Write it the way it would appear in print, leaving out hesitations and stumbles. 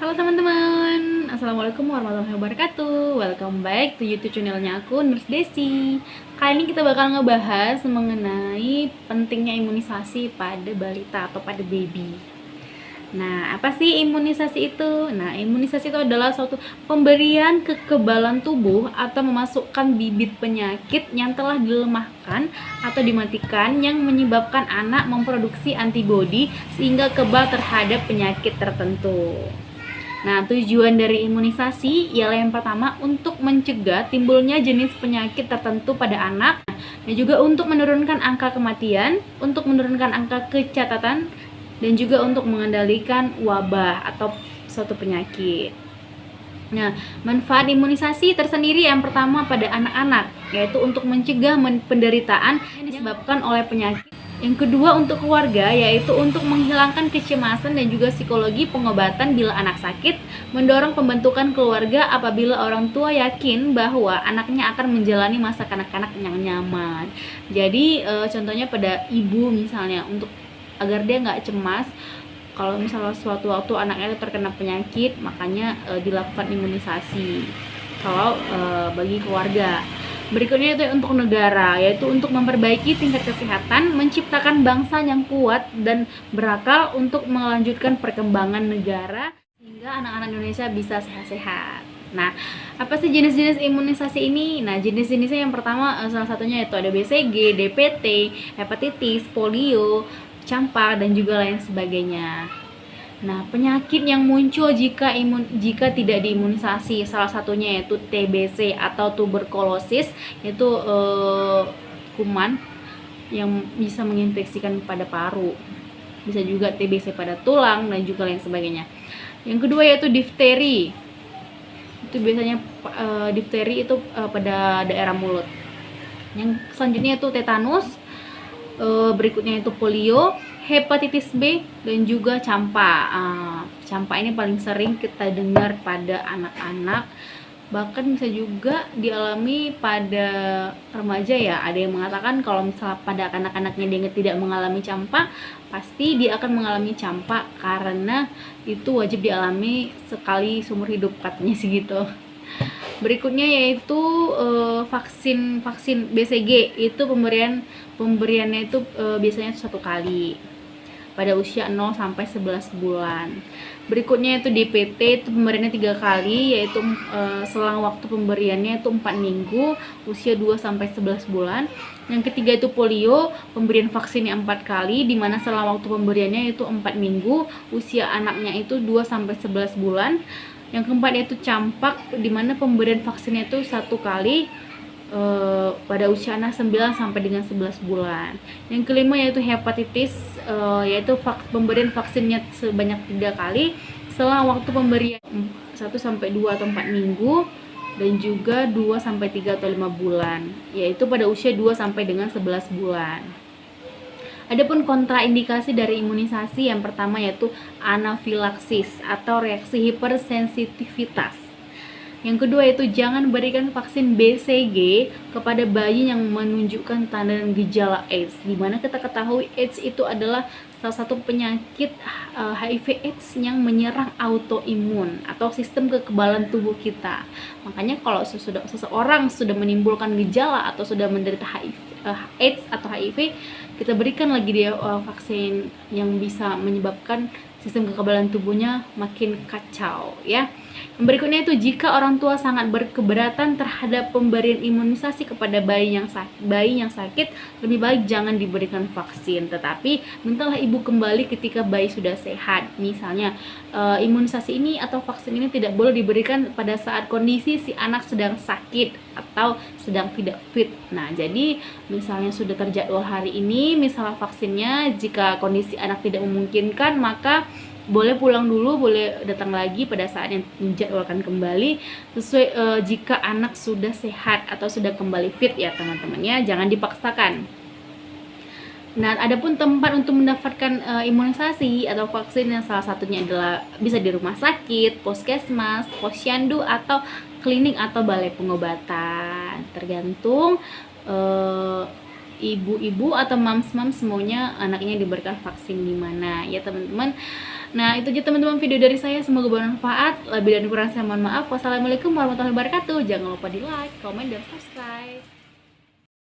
Halo teman-teman, Assalamualaikum warahmatullahi wabarakatuh. Welcome back to YouTube channelnya aku, Nurse Desi. Kali ini kita bakal ngebahas mengenai pentingnya imunisasi pada balita atau pada baby. Nah, apa sih imunisasi itu? Nah, imunisasi itu adalah suatu pemberian kekebalan tubuh atau memasukkan bibit penyakit yang telah dilemahkan atau dimatikan yang menyebabkan anak memproduksi antibodi sehingga kebal terhadap penyakit tertentu. Nah, tujuan dari imunisasi ialah yang pertama untuk mencegah timbulnya jenis penyakit tertentu pada anak, dan juga untuk menurunkan angka kematian, untuk menurunkan angka kecacatan, dan juga untuk mengendalikan wabah atau suatu penyakit. Nah, manfaat imunisasi tersendiri yang pertama pada anak-anak, yaitu untuk mencegah penderitaan yang disebabkan oleh penyakit. Yang kedua untuk keluarga, yaitu untuk menghilangkan kecemasan dan juga psikologi pengobatan bila anak sakit, mendorong pembentukan keluarga apabila orang tua yakin bahwa anaknya akan menjalani masa kanak-kanak yang nyaman. Jadi contohnya pada ibu misalnya, untuk agar dia nggak cemas kalau misalnya suatu waktu anaknya terkena penyakit, makanya dilakukan imunisasi kalau bagi keluarga. Berikutnya itu untuk negara, yaitu untuk memperbaiki tingkat kesehatan, menciptakan bangsa yang kuat dan berakal untuk melanjutkan perkembangan negara sehingga anak-anak Indonesia bisa sehat-sehat. Nah, apa sih jenis-jenis imunisasi ini? Nah, jenis-jenisnya yang pertama salah satunya itu ada BCG, DPT, hepatitis, polio, campak, dan juga lain sebagainya. Nah, penyakit yang muncul jika tidak diimunisasi, salah satunya yaitu TBC atau tuberkulosis, yaitu kuman yang bisa menginfeksikan pada paru. Bisa juga TBC pada tulang dan juga lain sebagainya. Yang kedua yaitu difteri. Itu biasanya difteri itu pada daerah mulut. Yang selanjutnya itu tetanus. Berikutnya itu polio, hepatitis B, dan juga campak. Campak ini paling sering kita dengar pada anak-anak, bahkan bisa juga dialami pada remaja ya. Ada yang mengatakan kalau misalnya pada anak-anaknya dia tidak mengalami campak, pasti dia akan mengalami campak karena itu wajib dialami sekali seumur hidup, katanya sih gitu. Berikutnya yaitu vaksin BCG. Itu pemberiannya itu biasanya satu kali pada usia 0 sampai 11 bulan. Berikutnya itu DPT, itu pemberiannya 3 kali, yaitu selang waktu pemberiannya itu 4 minggu, usia 2 sampai 11 bulan. Yang ketiga itu polio, pemberian vaksinnya 4 kali, di mana selang waktu pemberiannya itu 4 minggu, usia anaknya itu 2 sampai 11 bulan. Yang keempat yaitu campak, di mana pemberian vaksinnya itu 1 kali pada usia anak 9 sampai dengan 11 bulan. Yang kelima yaitu hepatitis, yaitu pemberian vaksinnya sebanyak 3 kali selang waktu pemberian 1 sampai 2 atau 4 minggu, dan juga 2 sampai 3 atau 5 bulan, yaitu pada usia 2 sampai dengan 11 bulan. Adapun kontraindikasi dari imunisasi yang pertama yaitu anafilaksis atau reaksi hipersensitivitas. Yang kedua yaitu jangan berikan vaksin BCG kepada bayi yang menunjukkan tanda dan gejala AIDS. Dimana kita ketahui AIDS itu adalah salah satu penyakit HIV/AIDS yang menyerang autoimun atau sistem kekebalan tubuh kita. Makanya kalau seseorang sudah menimbulkan gejala atau sudah menderita AIDS atau HIV, kita berikan lagi dia vaksin yang bisa menyebabkan sistem kekebalan tubuhnya makin kacau ya. Yang berikutnya itu jika orang tua sangat berkeberatan terhadap pemberian imunisasi kepada bayi yang sakit, lebih baik jangan diberikan vaksin, tetapi mintalah ibu kembali ketika bayi sudah sehat. Misalnya imunisasi ini atau vaksin ini tidak boleh diberikan pada saat kondisi si anak sedang sakit atau sedang tidak fit. Nah, jadi misalnya sudah terjadwal hari ini misalnya vaksinnya, jika kondisi anak tidak memungkinkan, maka boleh pulang dulu, boleh datang lagi pada saat yang dijadwalkan kembali sesuai jika anak sudah sehat atau sudah kembali fit ya teman-teman ya, jangan dipaksakan. Nah, adapun tempat untuk mendapatkan imunisasi atau vaksin yang salah satunya adalah bisa di rumah sakit, puskesmas, posyandu, atau klinik atau balai pengobatan, tergantung ibu-ibu atau mams-mams semuanya anaknya diberikan vaksin di mana ya teman-teman. Nah itu aja teman-teman video dari saya, semoga bermanfaat. Lebih dan kurang saya mohon maaf. Wassalamualaikum warahmatullahi wabarakatuh. Jangan lupa di like, comment, dan subscribe.